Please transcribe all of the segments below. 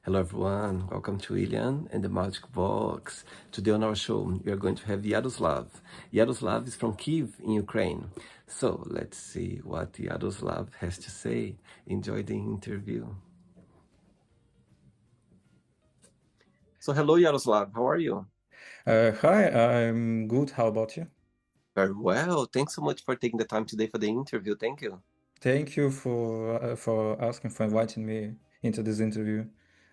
Hello, everyone. Welcome to Ilian and the Magic Box. Today on our show, we are going to have Yaroslav. Yaroslav is from Kyiv in Ukraine. So let's see what Yaroslav has to say. Enjoy the interview. So hello, Yaroslav. How are you? Hi, I'm good. How about you? Very well. Thanks so much for taking the time today for the interview. Thank you. Thank you for asking for inviting me into this interview.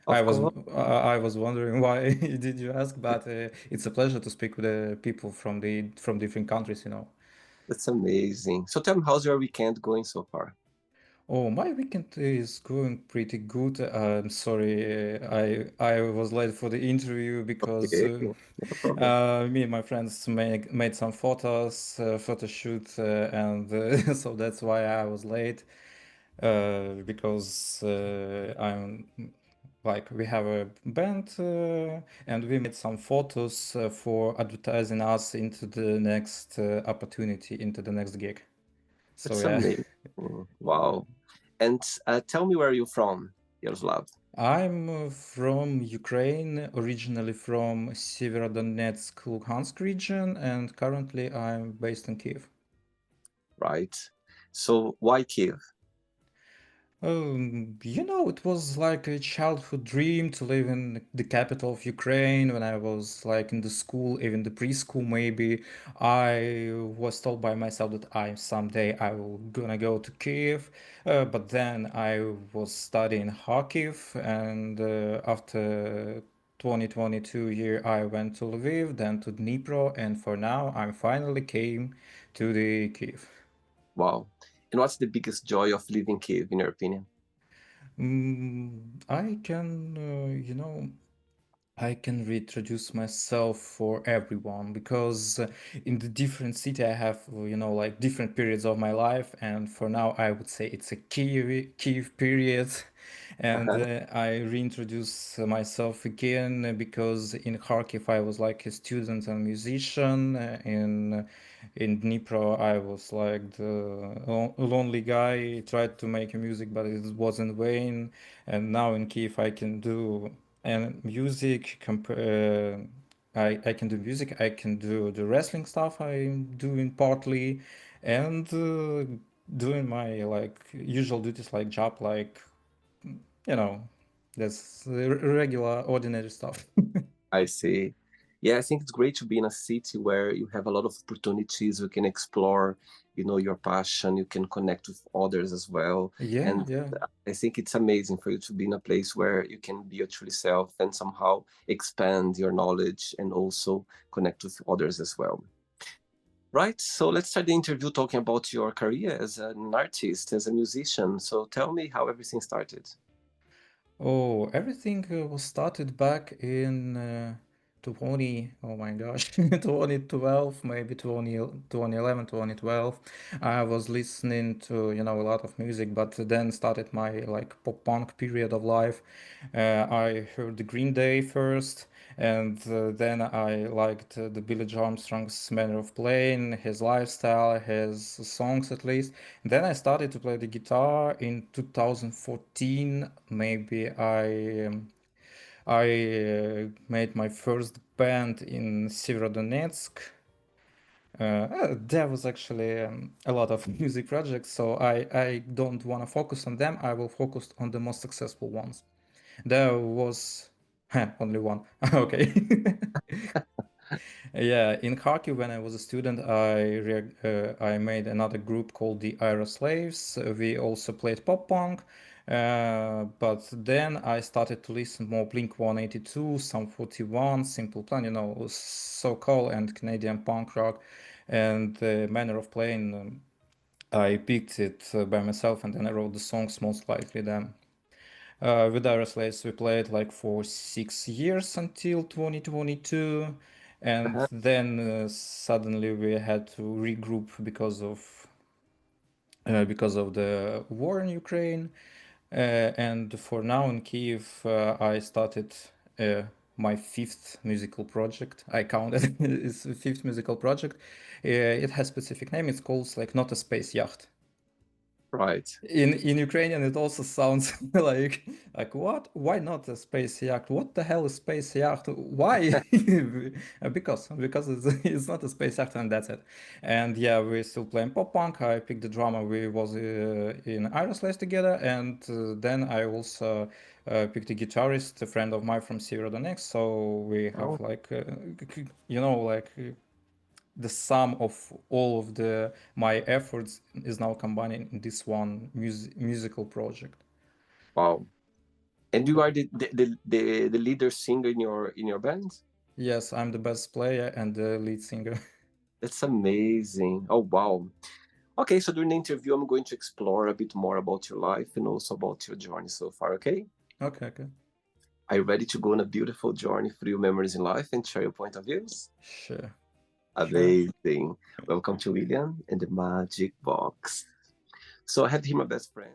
I Of was course. I was wondering why did you ask, but it's a pleasure to speak with the people from different countries, you know. That's amazing. So tell me, how's your weekend going so far? Oh, my weekend is going pretty good. I'm sorry, I was late for the interview because Okay, no problem. me and my friends made some photo shoot, and so that's why I was late. Because I'm like we have a band and we made some photos for advertising us into the next opportunity, into the next gig. So That's yeah. amazing. Wow. And tell me where you're from, Yaroslav. I'm from Ukraine, originally from Severodonetsk, Luhansk region, and currently I'm based in Kiev. Right? So why Kiev? It was like a childhood dream to live in the capital of Ukraine when I was like in the school, even the preschool maybe. I was told by myself that I someday I will gonna go to Kiev, but then I was studying Kharkiv, and after 2022 year I went to Lviv, then to Dnipro, and for now I finally came to the Kiev. Wow. And what's the biggest joy of living Kiev, in your opinion? I can, I can reintroduce myself for everyone because in the different city I have, like different periods of my life, and for now I would say it's a Kyiv period, and Uh-huh. I reintroduce myself again because in Kharkiv I was like a student and musician. In Dnipro I was like the lonely guy, tried to make music but it was in vain, and now in Kiev I can do and music I can do music, I can do the wrestling stuff I'm doing partly, and doing my like usual duties like job, like you know that's regular ordinary stuff. I see. Yeah, I think it's great to be in a city where you have a lot of opportunities. You can explore, your passion. You can connect with others as well. Yeah, And yeah. I think it's amazing for you to be in a place where you can be your true self and somehow expand your knowledge and also connect with others as well. Right. So let's start the interview talking about your career as an artist, as a musician. So tell me how everything started. Oh, everything was started back in oh my gosh, 2012, maybe 2011, 2012. I was listening to, a lot of music, but then started my like pop punk period of life. I heard the Green Day first, and then I liked the Billy Armstrong's manner of playing, his lifestyle, his songs at least. Then I started to play the guitar in 2014. Maybe I made my first band in Severodonetsk. There was actually a lot of music projects, so I don't want to focus on them. I will focus on the most successful ones. There was only one. Okay. Yeah, in Kharkiv when I was a student, I made another group called the Aeroslaves. We also played pop punk, but then I started to listen more Blink 182, Sum 41, Simple Plan, so-called and Canadian punk rock, and the manner of playing. I picked it by myself, and then I wrote the songs most likely then. With Aeroslaves, we played like for 6 years until 2022, and Uh-huh. then suddenly we had to regroup because of the war in Ukraine. And for now in Kiev, I started uh, my fifth musical project. I count it it's a fifth musical project. It has specific name. It's called like Not a Space Yacht. Right. In Ukrainian, it also sounds like what? Why not a space yacht? What the hell is space yacht? Why? Because it's not a space yacht, and that's it. And yeah, we're still playing pop punk. I picked the drummer. We was in Yaroslav together, and then I also picked a guitarist, a friend of mine from Severodonetsk. So we have Oh, like like the sum of all of the my efforts is now combining in this one musical project. wow. And you are the leader singer in your band? Yes, I'm the best player and the lead singer. That's amazing. Oh, wow. Okay, so during the interview, I'm going to explore a bit more about your life and also about your journey so far, okay? Okay, okay. Are you ready to go on a beautiful journey through your memories in life and share your point of views? Sure. Sure. Amazing. Welcome to William and the Magic Box. So I have here my best friend.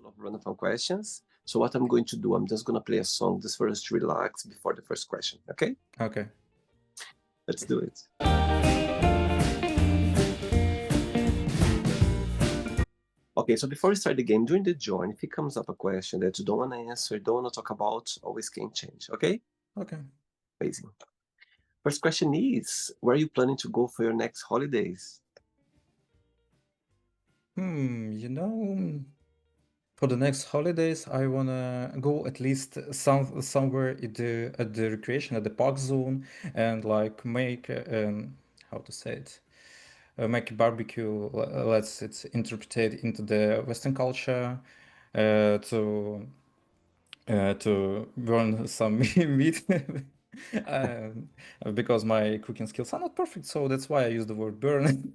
Of random questions. So what I'm going to do, I'm just gonna play a song just for us to relax before the first question. Okay? Okay. Let's do it. Okay, so before we start the game, during the join, if it comes up a question that you don't want to answer, don't want to talk about, always can change. Okay? Okay. Amazing. First question is, where are you planning to go for your next holidays? For the next holidays, I wanna go at least somewhere at the recreation at the park zone and like make how to say it, make a barbecue. Let's it's interpreted into the Western culture, to burn some meat. um, because my cooking skills are not perfect, so that's why I use the word burn.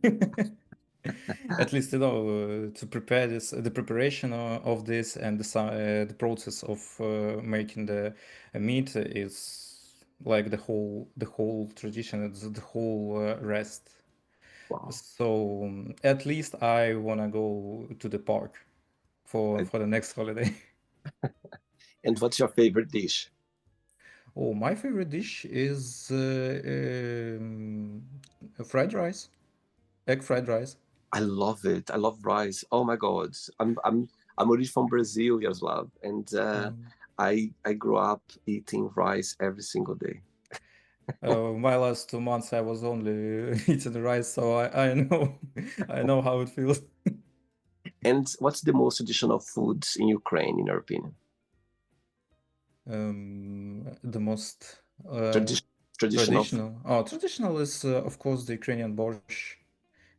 At least to prepare this, the preparation of this and the process of making the meat is like the whole tradition. It's the whole rest. Wow. So at least I wanna go to the park Right. for the next holiday. And what's your favorite dish? Oh, my favorite dish is fried rice, egg fried rice. I love it. I love rice. Oh my God. I'm originally from Brazil, Yaroslav, and I grew up eating rice every single day. My last 2 months I was only eating rice, so I know I know how it feels. And what's the most traditional foods in Ukraine, in your opinion? The most Tradi- Traditional food. traditional is of course the Ukrainian borscht.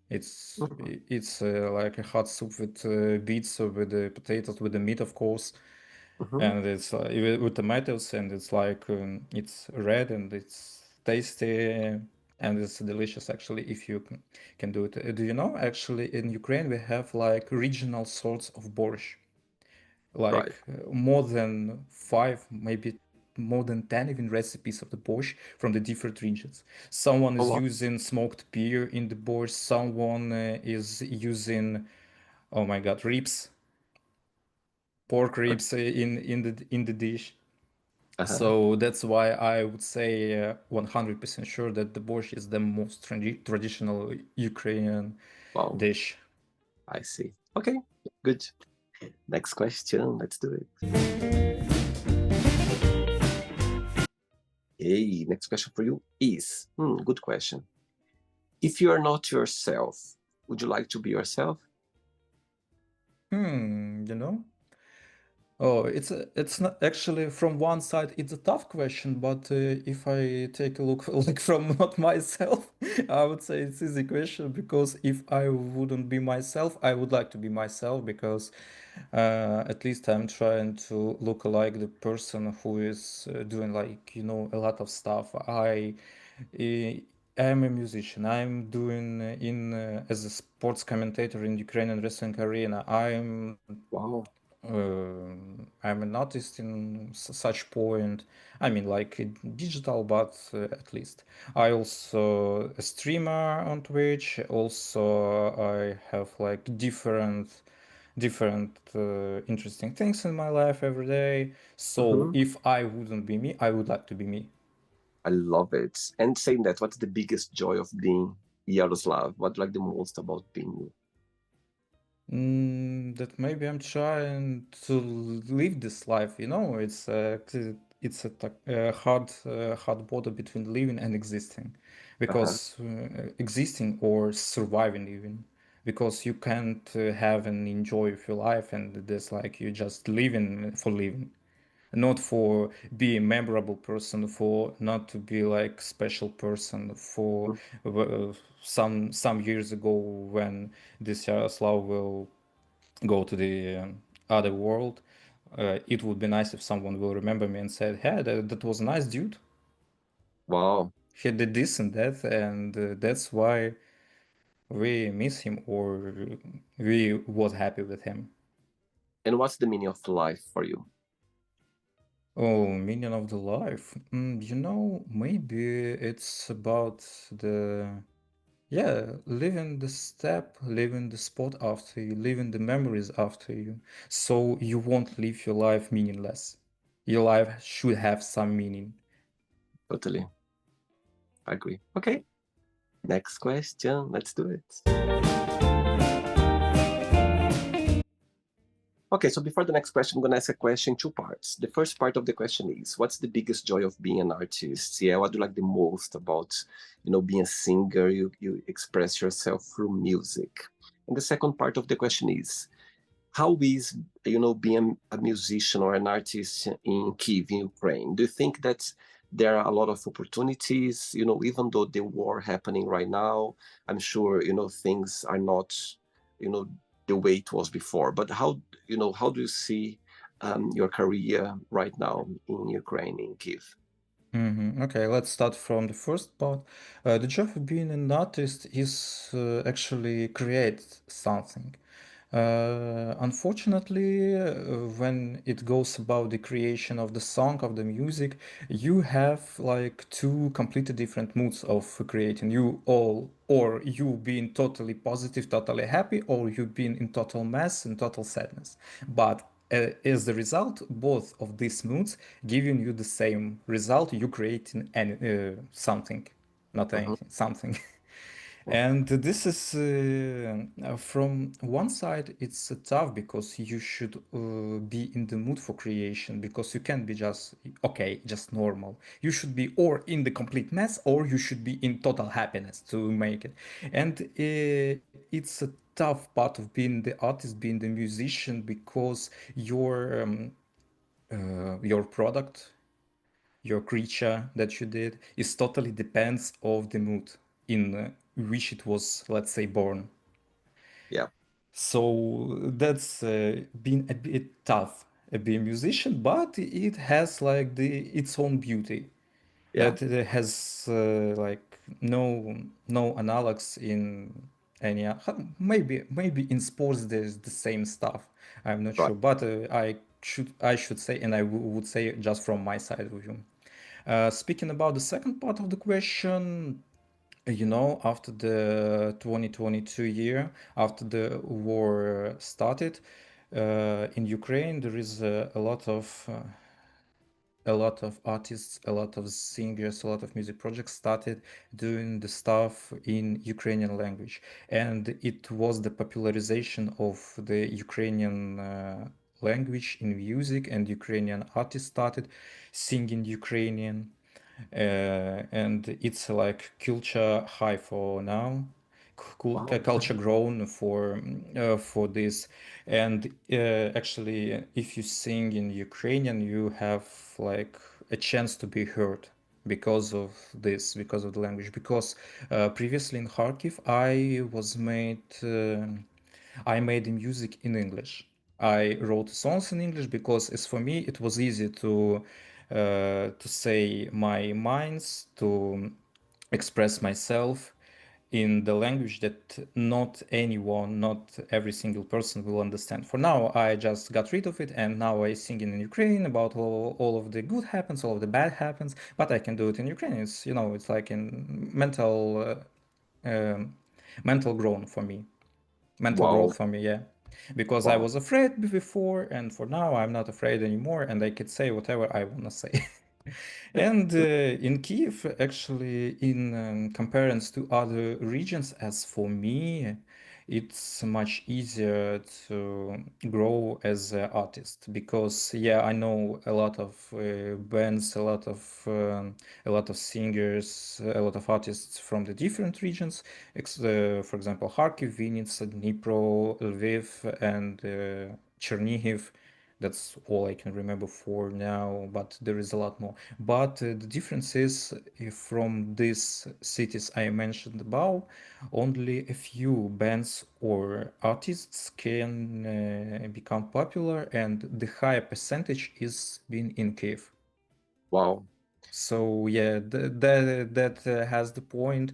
Mhm, It's like a hot soup with beets, with the potatoes, with the meat, of course, mhm. and it's with tomatoes, and it's like it's red and it's tasty and it's delicious actually if you can do it. Do you know actually in Ukraine we have like regional sorts of borscht, Right. like more than five, maybe more than 10 even recipes of the borscht from the different regions. Someone Oh, is wow. using smoked pear in the borscht, someone is using, oh my god, ribs, pork ribs in the dish. Uh-huh. So that's why I would say 100% sure that the borscht is the most traditional Ukrainian Wow. dish. I see. Okay. Good. Next question. Let's do it. Hey, next question for you is, good question. If you are not yourself, would you like to be yourself? You know? Oh, it's not actually from one side it's a tough question, but if I take a look like from not myself, I would say it's easy question because if I wouldn't be myself, I would like to be myself because at least I'm trying to look like the person who is doing like a lot of stuff. I am a musician. I'm doing in as a sports commentator in Ukrainian wrestling arena. Wow. I'm an artist in such point. I mean, like digital, but at least I also a streamer on Twitch. Also, I have like different. different interesting things in my life every day. So Hmm. if I wouldn't be me, I would like to be me. I love it. And saying that, what's the biggest joy of being Yaroslav? What do you like the most about being you? That maybe I'm trying to live this life. It's a hard border between living and existing, Uh-huh. because existing or surviving even, because you can't have and enjoy your life, and there's like you just living for living, not for be a memorable person, for not to be like special person. For Mhm. some years ago, when this Yaroslav will go to the other world, it would be nice if someone will remember me and said, "Hey, that was a nice dude. Wow. He did this and that, and that's why we miss him, or we was happy with him." And what's the meaning of life for you? Oh, meaning of the life. Maybe it's about the living the step, living the spot after you, living the memories after you. So you won't live your life meaningless. Your life should have some meaning. Totally. I agree. Okay. Next question. Let's do it. Okay, so before the next question, I'm going to ask a question in two parts. The first part of the question is, what's the biggest joy of being an artist? Yeah, what do you like the most about, being a singer? You express yourself through music. And the second part of the question is, how is, being a musician or an artist in Kyiv, in Ukraine? Do you think that there are a lot of opportunities, even though the war happening right now? I'm sure, things are not, you know, the way it was before. But how do you see your career right now in Ukraine, in Kyiv? Okay, let's start from the first part. The job of being an artist is actually create something. Unfortunately, when it goes about the creation of the song, of the music, you have like two completely different moods of creating. You all, or you being totally positive, totally happy, or you being in total mess and total sadness. But as the result, both of these moods giving you the same result. You creating something, not Hmm. anything, something. And this is from one side, it's tough because you should be in the mood for creation, because you can't be just okay, just normal. You should be or in the complete mess, or you should be in total happiness to make it. And it's a tough part of being the artist, being the musician, because your product, your creature that you did, is totally depends of the mood in which it was, let's say, born. Yeah, So that's been a bit tough, being a musician, but it has like the its own beauty yeah, that has like no analogs in any maybe in sports there's the same stuff. I'm not right. sure, but I should say, and would say just from my side of view. Speaking about the second part of the question, after the 2022 year, after the war started in Ukraine, there is a lot of artists, a lot of singers, a lot of music projects started doing the stuff in Ukrainian language. And it was the popularization of the Ukrainian language in music, and Ukrainian artists started singing Ukrainian. And it's like culture high for now, Wow. culture grown for this. And actually, if you sing in Ukrainian, you have like a chance to be heard because of this, because of the language. Because previously in Kharkiv, I made the music in English. I wrote songs in English because, as for me, it was easy to say my minds, to express myself in the language that not anyone, not every single person will understand. For now, I just got rid of it, and now I sing in Ukraine about all of the good happens, all of the bad happens, but I can do it in Ukraine. It's like in mental grown for me, mental growth Wow. for me, yeah. because I Wow. was afraid before, and for now I'm not afraid anymore, and I could say whatever I wanna say. And in Kiev, actually, in comparison to other regions, as for me, it's much easier to grow as an artist because, yeah, I know a lot of bands, a lot of singers, a lot of artists from the different regions. For example, Kharkiv, Vinnytsia, Dnipro, Lviv, and Chernihiv. That's all I can remember for now, but there is a lot more. But the difference is from these cities I mentioned above, only a few bands or artists can become popular, and the higher percentage is being in Kiev. Wow. So yeah, that has the point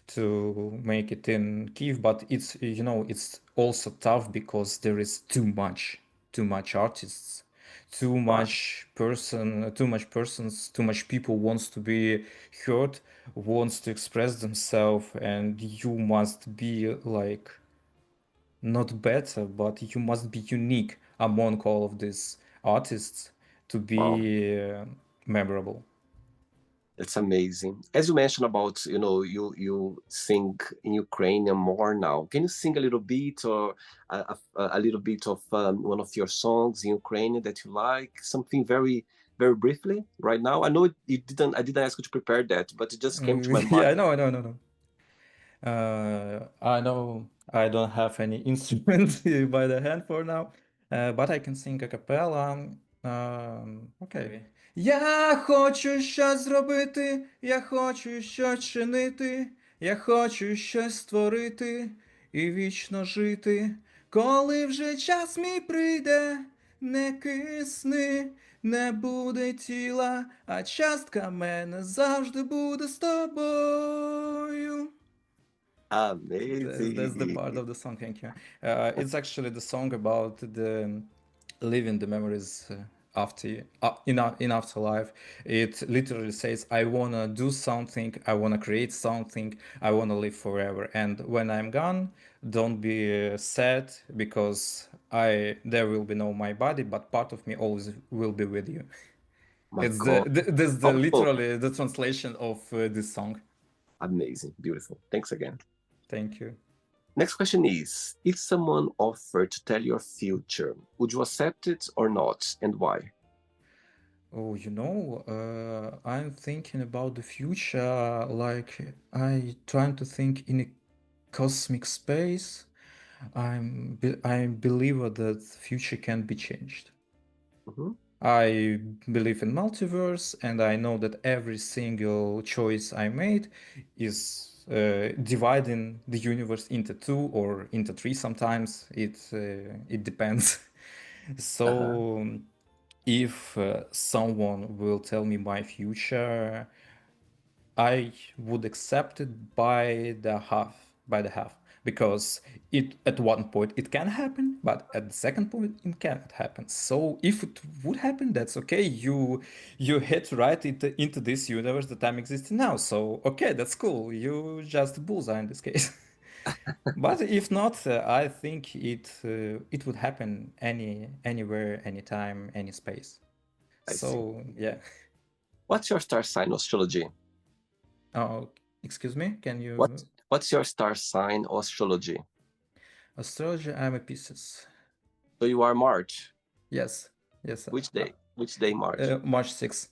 to make it in Kiev, but it's it's also tough because there is too much artists, Wow. too much persons, too much people wants to be heard, wants to express themselves, and you must be like not better, but you must be unique among all of these artists to Wow. be memorable. It's amazing. As you mentioned about, you sing in Ukrainian more now. Can you sing a little bit or a little bit of one of your songs in Ukrainian that you like? Something very, very briefly right now. I know you didn't. I didn't ask you to prepare that, but it just came to my Yeah, I mind. know, I know, I know, I know. I know I don't have any instrument by the hand for now, but I can sing a cappella. Okay. Я хочу щось зробити, я хочу щось чинити, я хочу щось створити і вічно жити. Коли вже час мій прийде, не кисни, не буде тіла, а частка мене завжди буде з тобою. That's the part Amazing. of the song. Thank you. It's actually the song about the living the memories after in afterlife. It literally says, "I wanna do something. I wanna create something. I wanna live forever. And when I'm gone, don't be sad because I there will be no my body, but part of me always will be with you." My It's God. that's the Powerful. literally the translation of this song. Amazing. Beautiful. Thanks again. Thank you. Next question is, if someone offered to tell your future, would you accept it or not, and why? Oh, I'm thinking about the future, like I trying to think in a cosmic space. I'm a believer that future can be changed. Mhm. I believe in multiverse, and I know that every single choice I made is dividing the universe into two or into three. Sometimes it depends. Uh-huh. So if someone will tell me my future, I would accept it by the half, because it at one point it can happen, but at the second point it cannot happen. So if it would happen, that's okay. You hit right into this universe that I'm existing now. So okay, that's cool. You just bullseye in this case. But if not, I think it would happen anywhere, anytime, any space. I see. So yeah. What's your star sign astrology? Oh, excuse me. Can What you what's your star sign astrology? astrology? I'm a Pisces. So you are March. Yes, yes. Which day? Which day March? March 6th.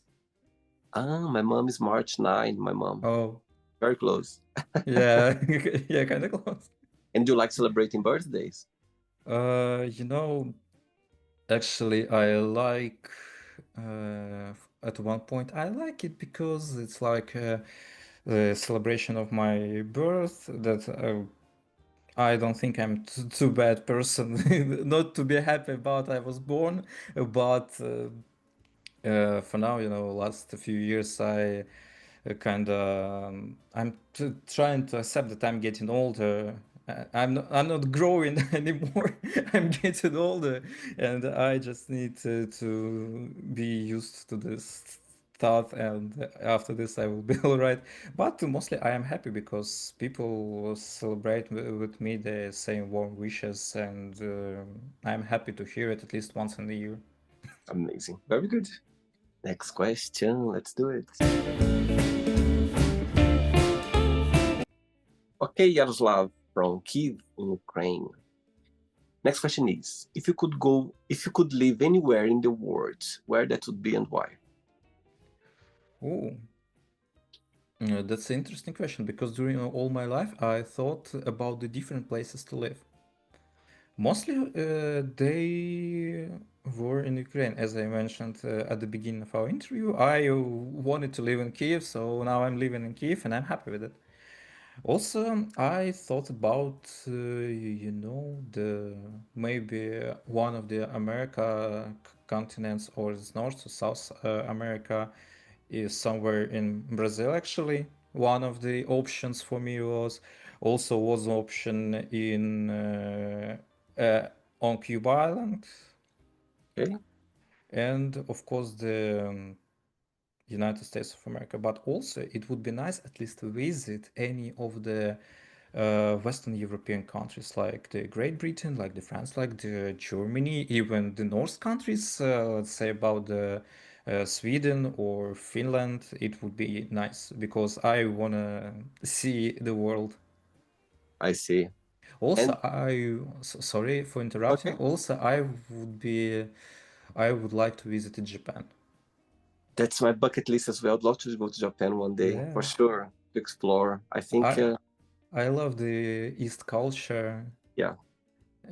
Ah, my mom is March 9, my mom. Oh, Very close. yeah, yeah, kind of close. And do you like celebrating birthdays? Uh, you know, actually, I like. Uh, at one point, I like it because it's like a celebration of my birth. That I don't think I'm too bad person not to be happy about I was born, but for now, last few years I kind of I'm trying to accept that I'm getting older. I'm not growing anymore. I'm getting older, and I just need to be used to this thought, and after this I will be all right. But mostly I am happy because people celebrate with me the same warm wishes, and I'm happy to hear it at least once in a year. Amazing. Very good. Next question. Let's do it. Okay, Yaroslav from Kyiv in Ukraine. Next question is, if you could live anywhere in the world, where that would be and why? Oh, that's an interesting question because during all my life I thought about the different places to live. Mostly they were in Ukraine, as I mentioned at the beginning of our interview. I wanted to live in Kiev, so now I'm living in Kiev and I'm happy with it. Also, I thought about, the maybe one of the America continents or North or South America is somewhere in Brazil actually. One of the options for me was an option in on Cuba Island, Okay, and of course the United States of America. But also it would be nice at least to visit any of the Western European countries like the Great Britain, like the France, like the Germany, even the North countries. Let's say about the Sweden or Finland. It would be nice because I wanna see the world. I see. Also, And sorry for interrupting. okay, Also, I would like to visit Japan. that's my bucket list as well. I'd love to go to Japan one day, for Yeah, sure, to explore. I think, I I love the East culture, yeah,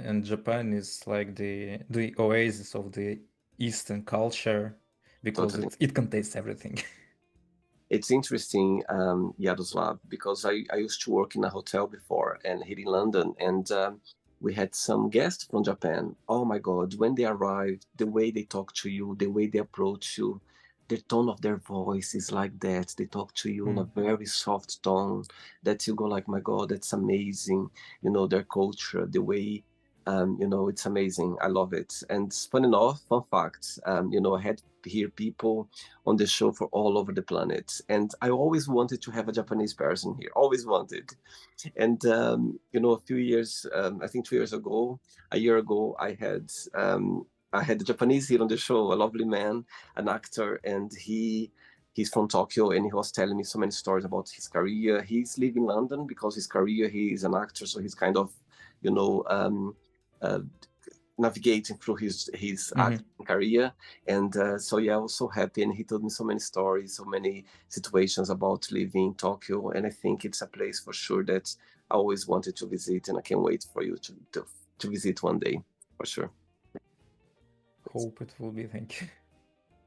and Japan is like the oasis of the Eastern culture because totally. it contains everything. It's interesting, Yaroslav, because I used to work in a hotel before and here in London, and we had some guests from Japan. Oh my God, when they arrived, the way they talk to you, the way they approach you, the tone of their voice is like that. They talk to you in a Hmm. very soft tone that you go like, my God, that's amazing. You know, their culture, the way, it's amazing. I love it. And fun enough, fun fact, I had here people on the show for all over the planet. And I always wanted to have a Japanese person here, always wanted. And, a few years, I think 2 years ago, a year ago, I had the Japanese here on the show, a lovely man, an actor, and he's from Tokyo, and he was telling me so many stories about his career. He's living in London because his career, he is an actor, so he's kind of, you know, uh, navigating through his Hmm. acting career. And so yeah, I was so happy, and he told me so many stories, so many situations about living in Tokyo. And I think it's a place for sure that I always wanted to visit, and I can't wait for you to visit one day, for sure. Hope it will be. Thank you.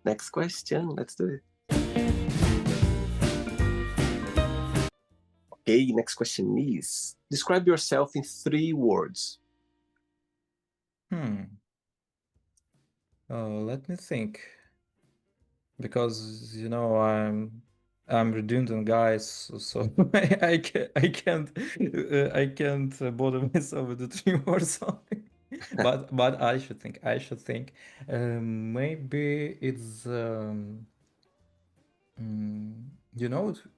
Next question, let's do it. Okay, next question is, describe yourself in 3 words. Hmm. Let me think. Because I'm redundant guys, so I can't bother myself with the 3 words only. But I should think. Maybe it's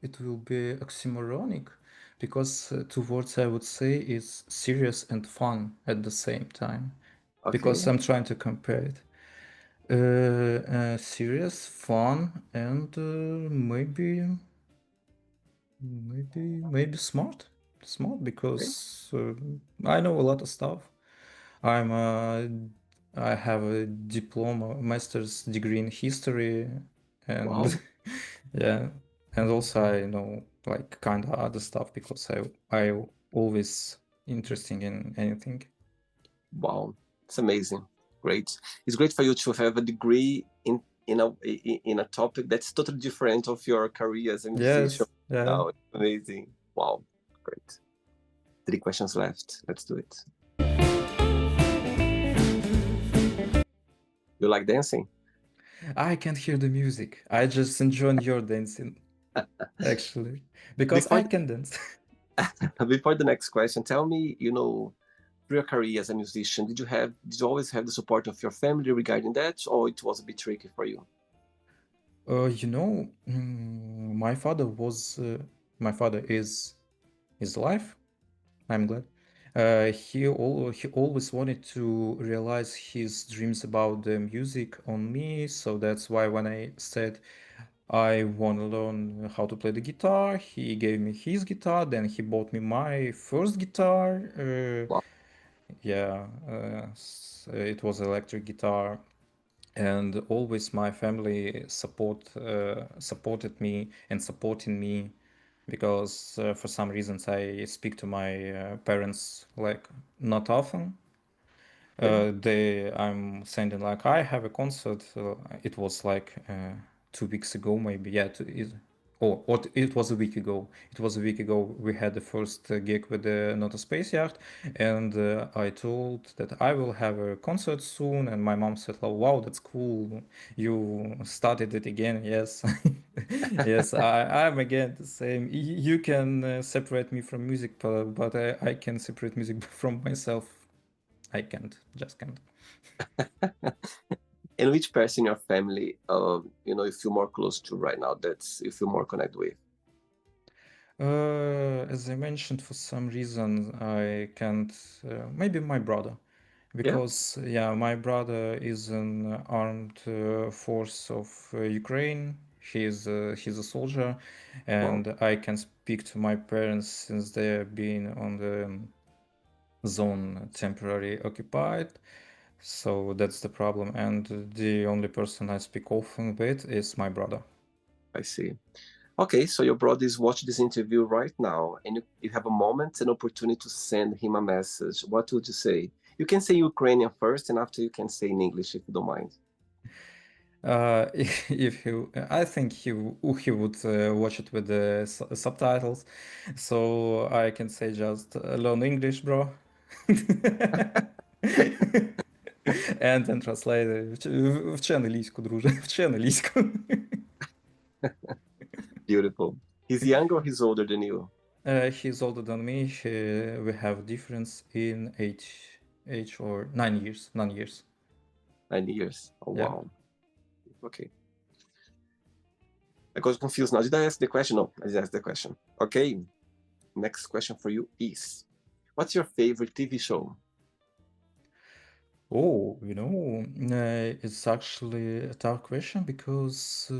it will be oxymoronic because two words I would say is serious and fun at the same time because Okay, I'm trying to compare it. Serious, fun, and maybe smart. Smart okay. because I know a lot of stuff. I'm a, I have a diploma, master's degree in history, and Wow, yeah, and also I know like kind of other stuff because I always interesting in anything. wow, it's amazing. Great. It's great for you to have a degree in a topic that's totally different of your career as a musician. Yes, yeah. Now, it's amazing. Wow, great. 3 questions left. Let's do it. You like dancing? I can't hear the music. I just enjoy your dancing, actually, because Before I the, can dance. before the next question, tell me, through your career as a musician, did you always have the support of your family regarding that, or it was a bit tricky for you? My father was, my father is alive. I'm glad. He always wanted to realize his dreams about the music on me, so that's why when I said I want to learn how to play the guitar, he gave me his guitar, then he bought me my first guitar. Wow, Yeah, it was electric guitar, and always my family supported me and supporting me because for some reasons I speak to my parents like not often. okay. I'm sending like I have a concert. It was like 2 weeks ago, maybe. Yeah, or it was a week ago. It was a week ago. We had the first gig with the Not a Space Yacht, and I told that I will have a concert soon. And my mom said, "Oh, wow, that's cool. You started it again." Yes, yes. I'm again the same. You can separate me from music, but I can separate music from myself. I can't, just can't. And which person in your family, you feel more close to right now, that's you feel more connected with? As I mentioned, for some reason I can't. Maybe my brother, Yeah. because yeah, my brother is an armed force of Ukraine. He's a soldier, Wow, and I can speak to my parents since they're being on the zone temporarily occupied. So that's the problem, and the only person I speak often with is my brother. I see. Okay, so your brother is watching this interview right now, and you have a moment, an opportunity to send him a message. What would you say? You can say Ukrainian first, and after you can say in English if you don't mind. If I think he would watch it with the subtitles, so I can say just learn English, bro, and then translate вчи англійську, друже, вчи англійську. Beautiful. He's younger or he's older than you? He's older than me. We have difference in age or 9 years, 9 years. 9 years. Oh, Yeah. wow. Okay. I got confused now. Did I ask the question? No, I didn't ask the question. Okay. Next question for you is, what's your favorite TV show? Oh, it's actually a tough question because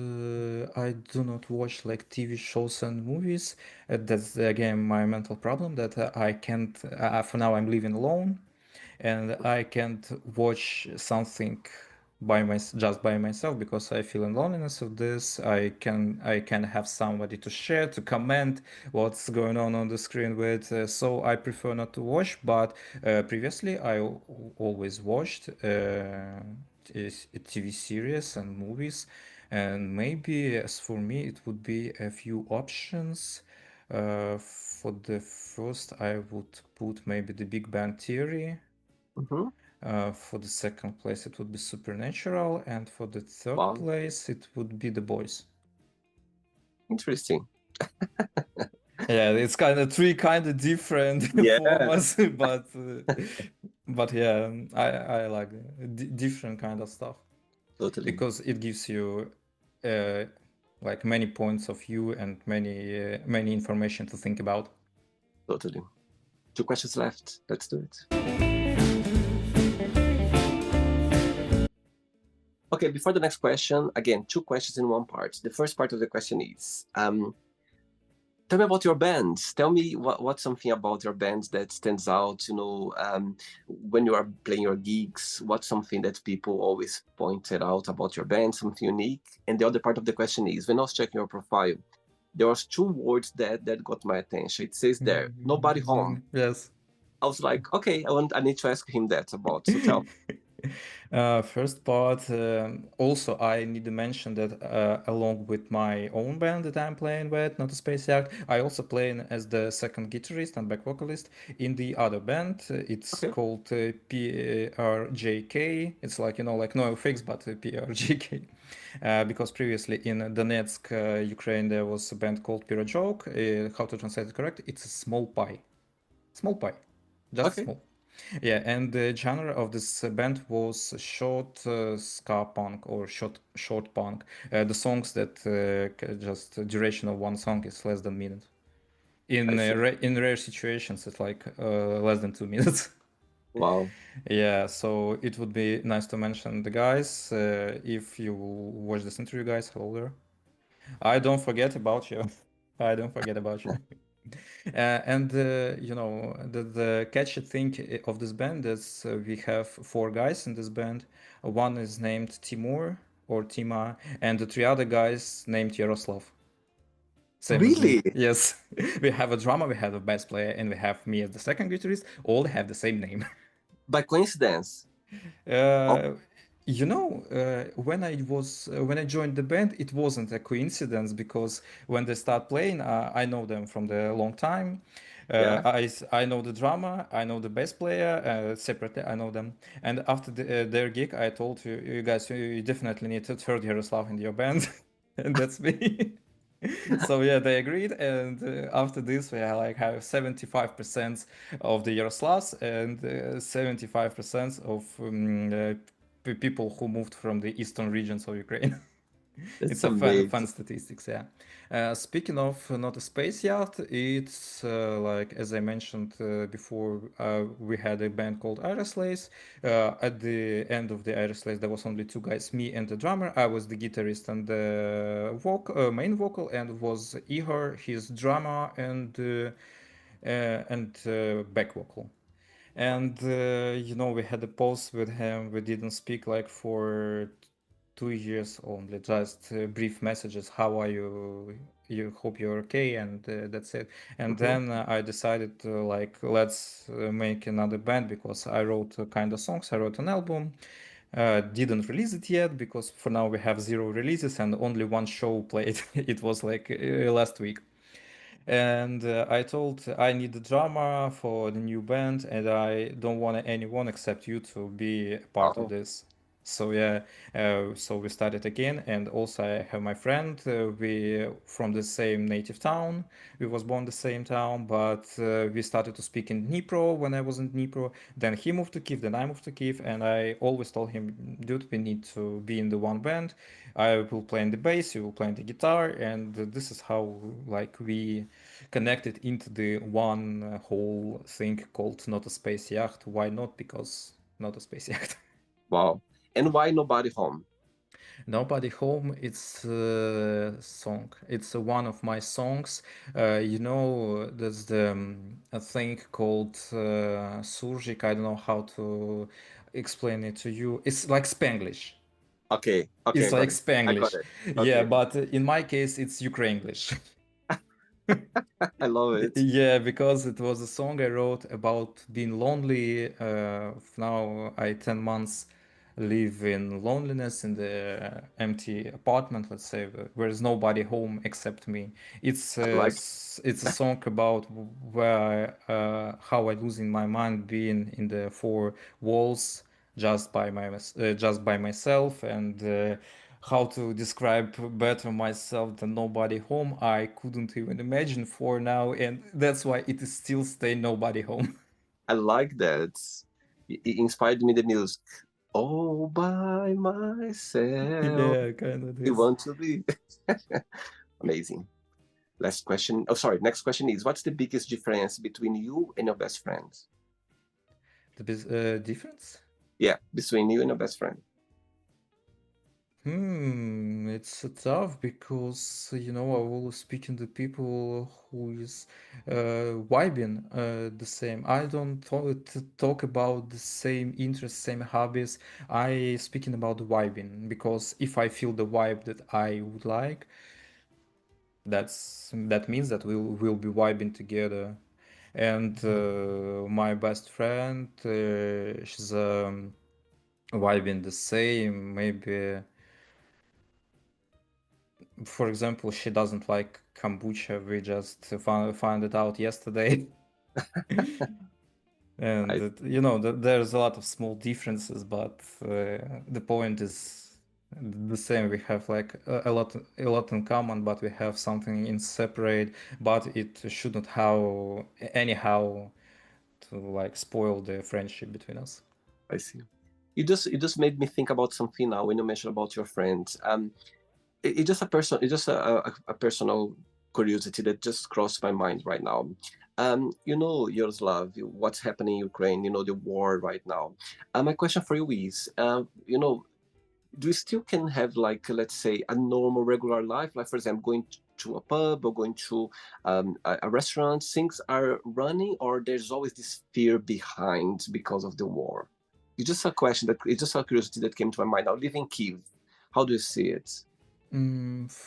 I do not watch like TV shows and movies. That's again my mental problem that I can't. For now, I'm living alone, and I can't watch something just by myself because I feel in loneliness of this. I can have somebody to share, to comment what's going on the screen with. So I prefer not to watch. But previously I always watched TV series and movies, and maybe as for me it would be a few options. For the first, I would put maybe The Big Bang Theory. Mm-hmm. For the second place, it would be Supernatural, and for the third Wow. place, it would be The Boys. Interesting. Yeah, it's kind of three kind of different Yeah, formats, but yeah, I like different kind of stuff totally. because it gives you uh, like many points of view and many information to think about. Totally. Two questions left. Let's do it. Okay, before the next question, again, two questions in one part. The first part of the question is, tell me about your bands. Tell me what's something about your bands that stands out, when you are playing your gigs, what's something that people always pointed out about your band, something unique. And the other part of the question is, when I was checking your profile, there was two words that got my attention. It says there, nobody home. Yes. I was like, okay, I need to ask him that about. So tell. First part, also I need to mention that along with my own band that I'm playing with, not a Space Yacht, I also playing as the second guitarist and back vocalist in the other band. It's Okay. called PRJK. It's like, like no fix, but PRJK. Because previously in Donetsk, Ukraine, there was a band called Pirojok. How to translate it correct? It's a small pie. Small pie. Just Okay. small. Yeah, and the genre of this band was short ska punk or short punk. The songs that just duration of one song is less than minute. I see. In rare situations, it's like less than 2 minutes. Wow. Yeah, so it would be nice to mention the guys. If you watch this interview, guys, hello there. I don't forget about you. I don't forget about you. You know, the catchy thing of this band is we have four guys in this band. One is named Timur or Tima, and the three other guys named Yaroslav. Same as me. Really? Yes, we have a drummer, we have a bass player, and we have me as the second guitarist. All have the same name. By coincidence? Oh, Uh, when I joined the band, it wasn't a coincidence because when they start playing, I know them from the long time. yeah. I know the drummer, I know the bass player separately. I know them, and after their gig, I told you guys, you definitely need a third Yaroslav in your band, and that's me. So yeah, they agreed, and after this, we like have 75% of the Yaroslavs and 75% of people who moved from the eastern regions of Ukraine. That's It's a fun amazing. statistics, yeah. Speaking of not a space yacht, it's like as I mentioned before, we had a band called Aeroslaves. At the end of the Aeroslaves, there was only two guys, me and the drummer. I was the guitarist and the main vocal, and was Igor, his drummer and back vocal. And we had a pause with him. We didn't speak like for 2 years only, just brief messages. How are you? You hope you're okay, and that's it. And Hmm. then I decided to like let's make another band because I wrote kind of songs. I wrote an album. Didn't release it yet because for now we have zero releases and only one show played. It was like last week. And I told I need a drama for the new band, and I don't want anyone except you to be a part of Wow. this. So yeah, so we started again, and also I have my friend. We from the same native town. We was born the same town, but we started to speak in Dnipro when I was in Dnipro. Then he moved to Kyiv, then I moved to Kyiv, and I always told him, "Dude, we need to be in the one band. I will play in the bass, you will play in the guitar, and this is how like we connected into the one whole thing called Not a Space Yacht. Why not? Because not a space yacht. Wow. And why nobody home? Nobody Home, it's a song. It's one of my songs. There's a thing called Surjik. I don't know how to explain it to you. It's like Spanglish. Okay. Okay, I It's got like it. I got Spanglish. it. Yeah, Okay. but in my case, it's Ukrainish. I love it. Yeah, because it was a song I wrote about being lonely. Now I 10 months live in loneliness in the empty apartment, let's say, where is nobody home except me. I like It's a song about where how I losing my mind being in the four walls just by myself, and how to describe better myself than nobody home. I couldn't even imagine for now, and that's why it is still stay nobody home. I like that. It inspired me the music. All by myself. Yeah, kind of You this. want to be amazing. Last question. Oh, sorry. Next question is, what's the biggest difference between you and your best friend? Difference? Yeah, between you and your best friend. It's tough because I always speaking to people who is vibing the same. I don't talk about the same interests, same hobbies. I speaking about vibing because if I feel the vibe that I would like, that means that we'll be vibing together. And my best friend, she's vibing the same. Maybe, for example, she doesn't like kombucha. We just found it out yesterday. And I there's a lot of small differences, but the point is the same. We have like a lot in common, but we have something in separate. But it shouldn't how anyhow to like spoil the friendship between us. I see. You just made me think about something now when you mentioned about your friends. It's just a person. It's just a personal curiosity that just crossed my mind right now. Yaroslav, what's happening in Ukraine? The war right now. My question for you is, do you still can have like, let's say, a normal regular life, like for example going to a pub or going to a restaurant? Things are running, or there's always this fear behind because of the war? It's just a curiosity that came to my mind. Now, live in Kyiv, how do you see it?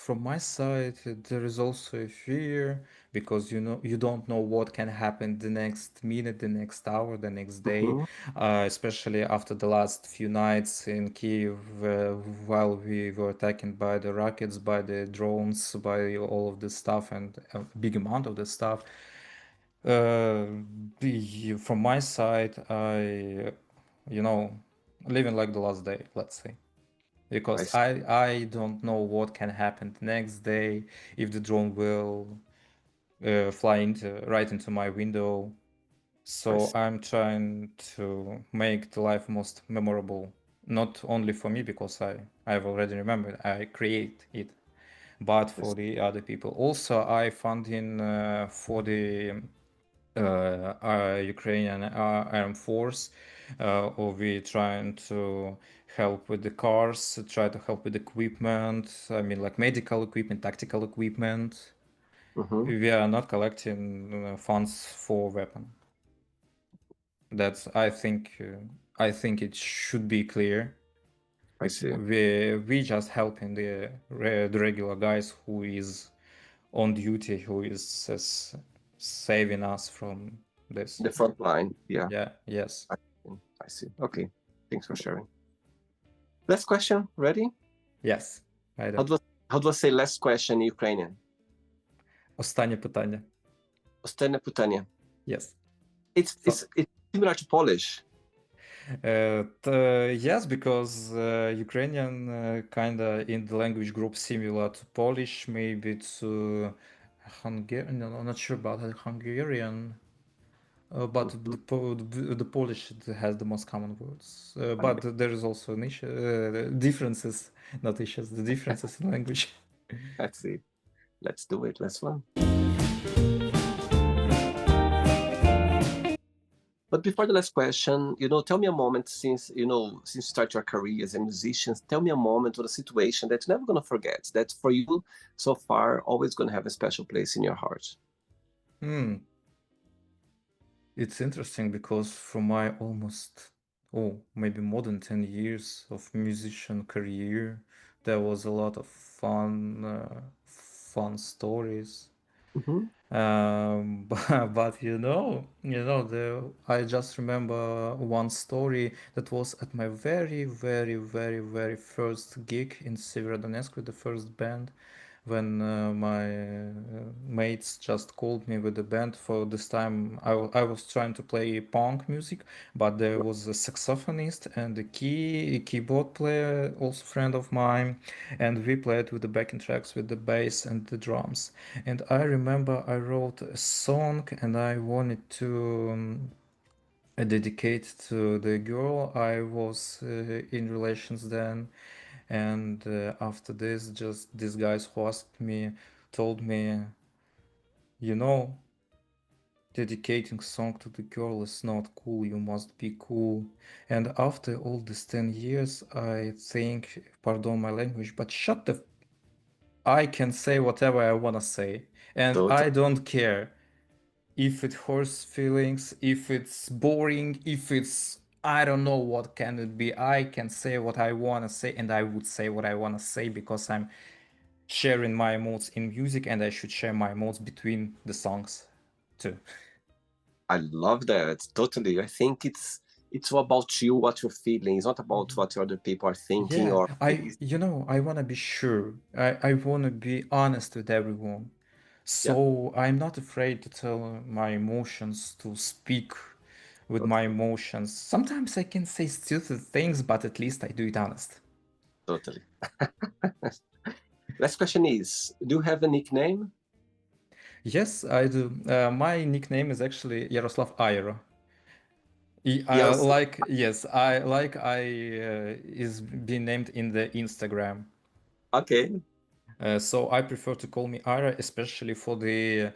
From my side, there is also a fear because you don't know what can happen the next minute, the next hour, the next day, Hmm. especially after the last few nights in Kiev, while we were attacked by the rockets, by the drones, by all of this stuff, and a big amount of this stuff. Uh, from my side, you know, living like the last day, let's say, I because see. I don't know what can happen the next day, if the drone will fly right into my window. I So see. I'm trying to make the life most memorable, not only for me because I've already remembered I create it, but I for see. the other people. Also, I funding for the Ukrainian Armed Force, or we trying to help with the cars, try to help with equipment. I mean, like medical equipment, tactical equipment. Hmm. We are not collecting funds for weapon. That's I think it should be clear. I see. We just helping the regular guys who is on duty, who is saving us from this. The front line. Yeah. Yeah, yes. I, I see. Okay. Thanks for sharing. Last question. Ready? Yes. How Айде. do I, how do I say last question in Ukrainian? Останнє питання. Остання питання. Yes. It's So, it's it's similar to Polish. yes, because Ukrainian kind of in the language group similar to Polish, maybe to Hungarian. No, I'm not sure about Hungarian, but Mhm. the Polish it has the most common words. I, But there is also an issue, differences, not issues, the differences in language. I see. Let's do it. Let's one. But before the last question, tell me a moment since you start your career as a musician, tell me a moment or a situation that you're never gonna forget, that for you so far always gonna have a special place in your heart. Hmm. It's interesting because from my almost, oh, maybe more than 10 years of musician career, there was a lot of fun stories. Hmm. But I just remember one story that was at my very, very, very, very first gig in Severodonetsk with the first band, when my mates just called me with the band. For this time, I was trying to play punk music, but there was a saxophonist and a keyboard player, also friend of mine, and we played with the backing tracks with the bass and the drums. And I remember I wrote a song and I wanted to dedicate to the girl I was in relations then. And after this, just these guys who asked me told me, you know, dedicating song to the girl is not cool, you must be cool. And after all these 10 years, I think, pardon my language, but shut the I can say whatever I wanna say, and So I don't care if it hurts feelings, if it's boring, if it's I don't know what can it be. I can say what I wanna say, and I would say what I wanna say because I'm sharing my moods in music, and I should share my moods between the songs too. I love that totally. I think it's all about you, what you're feeling. It's not about what other people are thinking Yeah, or I wanna be sure. I wanna be honest with everyone. yeah, So I'm not afraid to tell my emotions, to speak with my totally, emotions. Sometimes I can say stupid things, but at least I do it honest. totally. Last question is, do you have a nickname? Yes, I do. My nickname is actually Yaroslav Aero. Yaroslav. I is being named in the Instagram. Okay. So I prefer to call me Ira, especially for the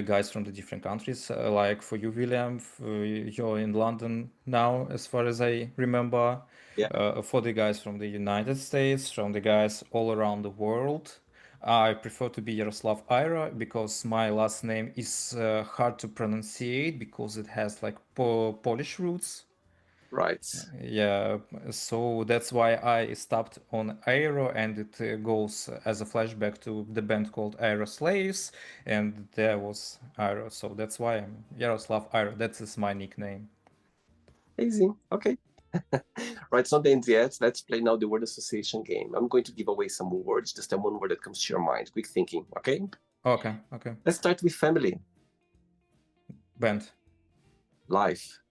guys from the different countries. Like for you, William, you're in London now, as far as I remember. Yeah. For the guys from the United States, from the guys all around the world, I prefer to be Yaroslav Ira because my last name is hard to pronunciate because it has like Polish roots. Right. Yeah, so that's why I stopped on Aero, and it goes as a flashback to the band called Aero Slaves, and there was Aero, so that's why I'm Yaroslav Aero. That is my nickname. Easy. Okay. Right. It's not the end yet. Let's play now the word association game. I'm going to give away some words, just one word that comes to your mind. Quick thinking. Okay. Okay, okay. Let's start with family, Band, life,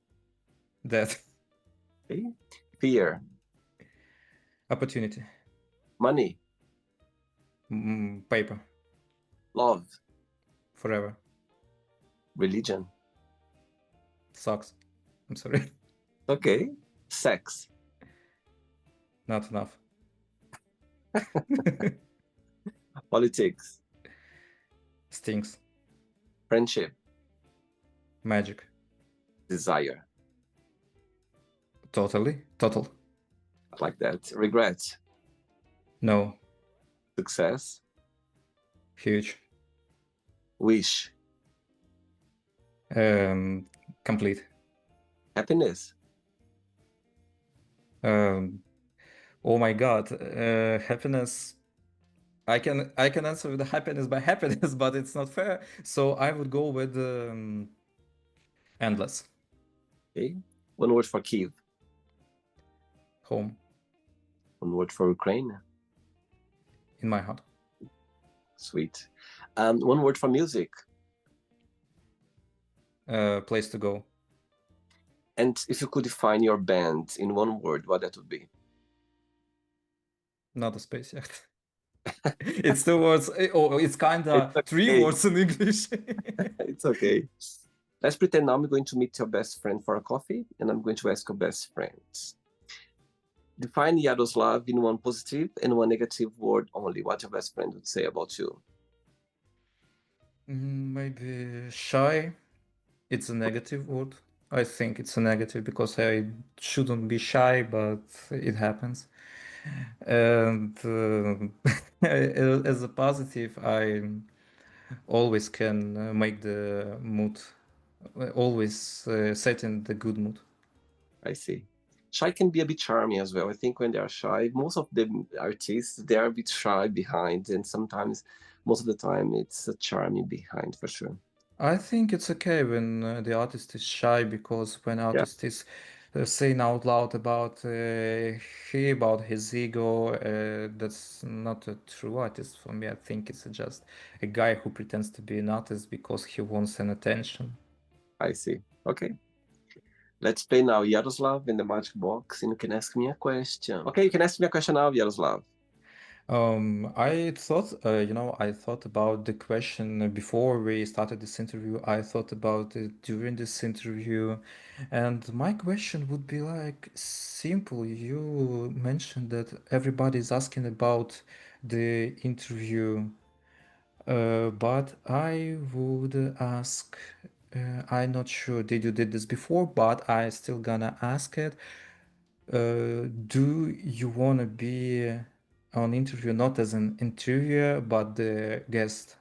that, okay? Fear, opportunity, money, paper, love, forever, religion. sucks. I'm sorry, Okay. Sex, not enough. politics, Stinks, friendship, magic, desire. totally, total, I like that. Regret, no, success, huge, wish, complete. happiness. Um, oh my God, happiness. I can answer with the happiness by happiness, but it's not fair. So I would go with endless Okay. One word for Kyiv, home one word for Ukraine. in my heart. Sweet. One word for music. Place to go. And if you could define your band in one word, what that would be? Not a space yacht. It's two words. Oh, it's kind It's of three okay. words in English. It's okay. Let's pretend now I'm going to meet your best friend for a coffee, and I'm going to ask your best friends. Define Yaroslav in one positive and one negative word only. What your best friend would say about you. Maybe shy. It's a negative word. I think it's a negative because I shouldn't be shy, but it happens. And as a positive, I always can make the mood, always set in the good mood. I see. Shy can be a bit charming as well. I think when they are shy, most of the artists, they are a bit shy behind, and sometimes, most of the time, it's a charming behind for sure. I think it's okay when the artist is shy because when Yeah, artist is saying out loud about about his ego, that's not a true artist for me. I think it's just a guy who pretends to be an artist because he wants an attention. I see. Okay. Let's play now Yaroslav in the magic box, and you can ask me a question. Okay, you can ask me a question now, Yaroslav. I thought, I thought about the question before we started this interview. I thought about it during this interview, and my question would be like simple. You mentioned that everybody is asking about the interview, but I would ask, I'm not sure did you did this before, but I still gonna ask it. Do you want to be on interview not as an interviewer but the guest?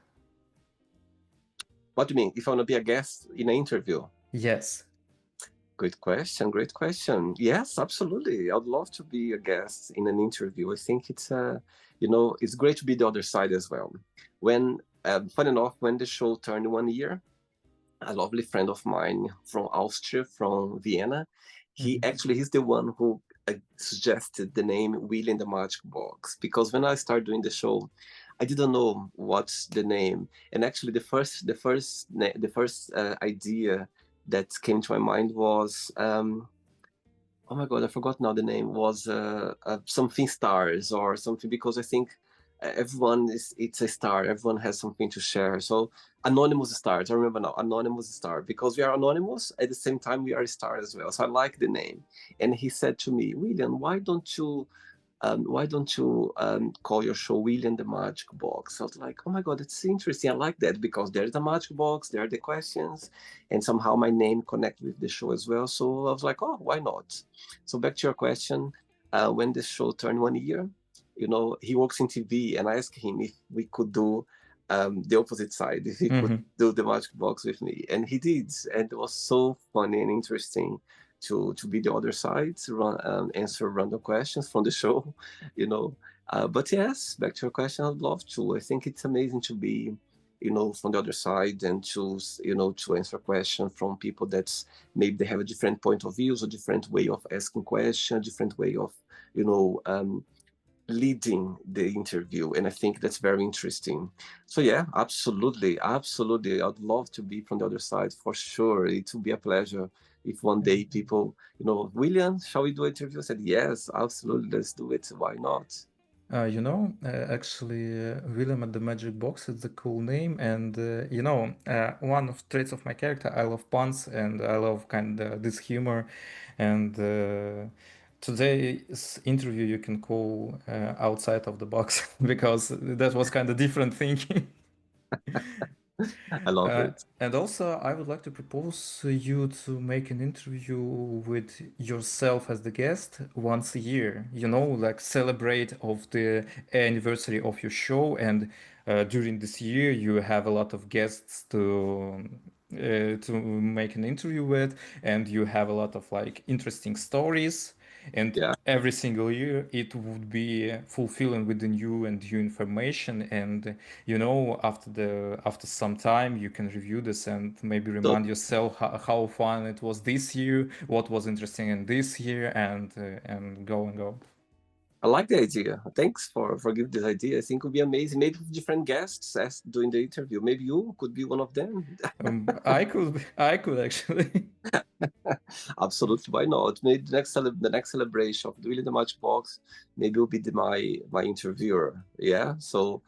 What do you mean? If I want to be a guest in an interview? Yes. Great question. Great question. Yes, absolutely. I'd love to be a guest in an interview. I think it's it's great to be the other side as well. When, fun enough, when the show turned 1 year, a lovely friend of mine from Austria, from Vienna, he's the one who suggested the name Willy in the Magic Box, because when I started doing the show, I didn't know what's the name, and actually the first idea that came to my mind was oh my god, I forgot now the name, was something stars or something, because I think everyone is, it's a star, everyone has something to share. So anonymous stars, I remember now, anonymous star, because we are anonymous at the same time we are a star as well. So I like the name. And he said to me, William, why don't you call your show William the Magic Box? I was like, oh my God, it's interesting. I like that because there's the magic box, there are the questions, and somehow my name connect with the show as well. So I was like, oh, why not? So back to your question, when the show turned 1 year, he works in TV, and I asked him if we could do the opposite side, if he could Mm-hmm. do the magic box with me, and he did, and it was so funny and interesting to be the other side, to answer random questions from the show, you know. But yes, back to your question, I'd love to. I think it's amazing to be, from the other side and to answer questions from people that's maybe they have a different point of views, a different way of asking questions, a different way of, you know, um, leading the interview, and I think that's very interesting. So yeah, absolutely, absolutely, I'd love to be from the other side for sure. It would be a pleasure if one day people, William, shall we do an interview? I said yes, absolutely, let's do it, why not? Actually, William at the Magic Box is a cool name, and one of traits of my character, I love puns and I love kind of this humor, and today's interview you can call outside of the box because that was kind of different thinking. I love it. And also, I would like to propose you to make an interview with yourself as the guest once a year. Like celebrate of the anniversary of your show, and during this year you have a lot of guests to make an interview with, and you have a lot of like interesting stories. And Yeah, every single year it would be fulfilling within you and new information, and after some time you can review this and maybe so remind yourself how fun it was this year, what was interesting in this year, and go and go. I like the idea. Thanks for giving this idea. I think it would be amazing. Maybe with different guests as doing the interview. Maybe you could be one of them. I could actually. Absolutely, why not? Maybe the next celebration of the William the Matchbox, maybe will be my interviewer. Yeah. So,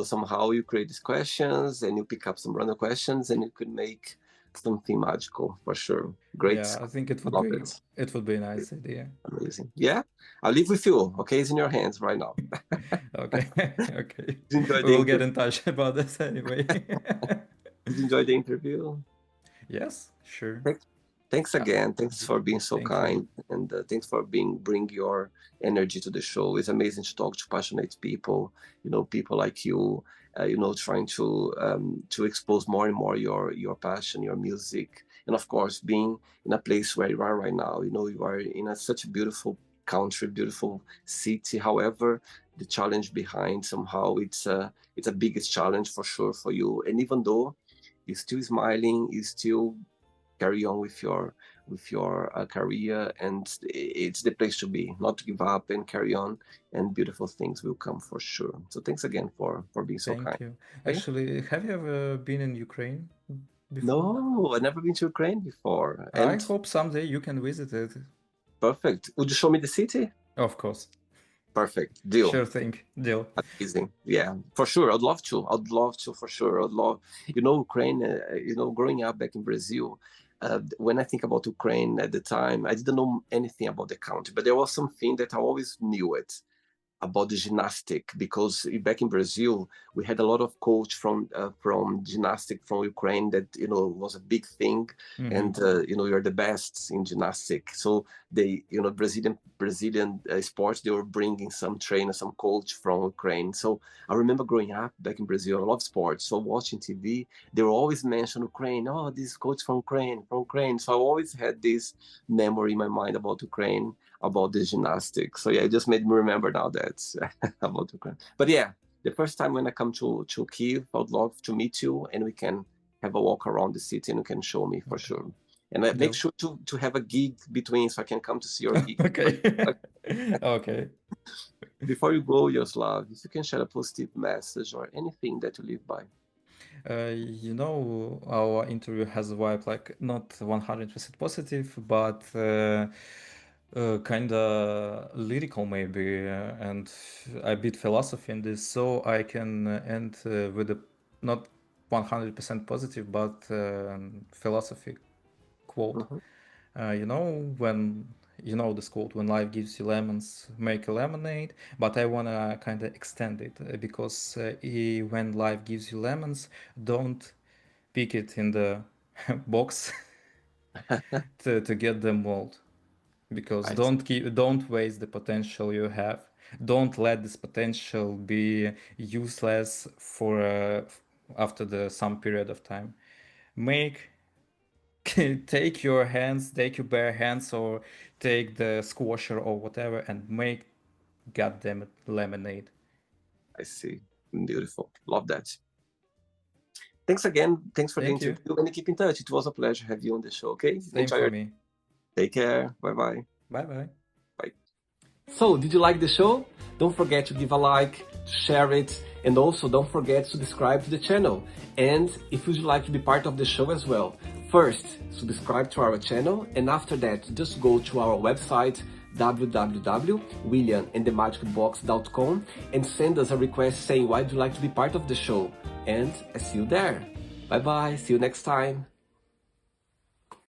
somehow you create these questions and you pick up some random questions and you could make something magical for sure. Great. Yeah, I think it I would love be it. it would be a nice idea. Amazing. Yeah. I'll leave with you. Okay, it's in your hands right now. Okay. Okay, Did you enjoy we the will get interview? in touch about this anyway. Did you enjoy the interview? Yes, sure. Thanks, thanks Uh, again. Thanks for being so Thank you. kind, and thanks for bring your energy to the show. It's amazing to talk to passionate people. People like you. Trying to expose more and more your passion, your music, and of course, being in a place where you are right now. You are in such a beautiful country, beautiful city. However, the challenge behind somehow it's a biggest challenge for sure for you. And even though you're still smiling, you still carry on with your career, and it's the place to be, not to give up and carry on, and beautiful things will come for sure. So thanks again for being so kind. Thank you. Okay. Actually, have you ever been in Ukraine before? No, I've never been to Ukraine before, I and hope someday you can visit it. perfect. Would you show me the city? Of course. Perfect deal. Sure thing. Deal. Amazing. Yeah, for sure. I'd love to for sure. I'd love, Ukraine, growing up back in Brazil, when I think about Ukraine at the time, I didn't know anything about the country, but there was something that I always knew it about the gymnastic, because back in Brazil we had a lot of coach from gymnastic from Ukraine that was a big thing, Mm-hmm. and you're the best in gymnastic. So they Brazilian sports, they were bringing some trainer, some coach from Ukraine. So I remember growing up back in Brazil, I love sports. So watching TV, they were always mention Ukraine. Oh, this coach from Ukraine, from Ukraine. So I always had this memory in my mind about Ukraine, about the gymnastics. So yeah, it just made me remember now that about Ukraine. But yeah, the first time when I come to Kyiv, I'd love to meet you and we can have a walk around the city and you can show me for Okay. sure. And make Deal. sure to have a gig between so I can come to see your gig. Okay. Okay. Before you go, Yaroslav, if you can share a positive message or anything that you live by. Our interview has a vibe like not 100% positive, but Kind of lyrical maybe, and a bit philosophy in this, so I can end with a not 100% positive, but philosophy quote. Mhm. You know, when you know this quote, when life gives you lemons, make a lemonade. But I wanna kind of extend it because when life gives you lemons, don't pick it in the box to get them mold, because I don't waste the potential you have. Don't let this potential be useless for after the some period of time. Make take your bare hands, or take the squasher or whatever, and make goddamn it lemonade. see. Beautiful. Love that. Thanks again. Thanks for the Thank you. interview, and keep in touch. It was a pleasure to have you on the show. Okay. Same Enjoy for your. me. Take care. Bye bye. Bye bye. Bye. So, did you like the show? Don't forget to give a like, to share it, and also don't forget to subscribe to the channel. And if you'd like to be part of the show as well, first, subscribe to our channel, and after that, just go to our website, www.williamandthemagicbox.com, and send us a request saying why you'd like to be part of the show. And I see you there. Bye bye. See you next time.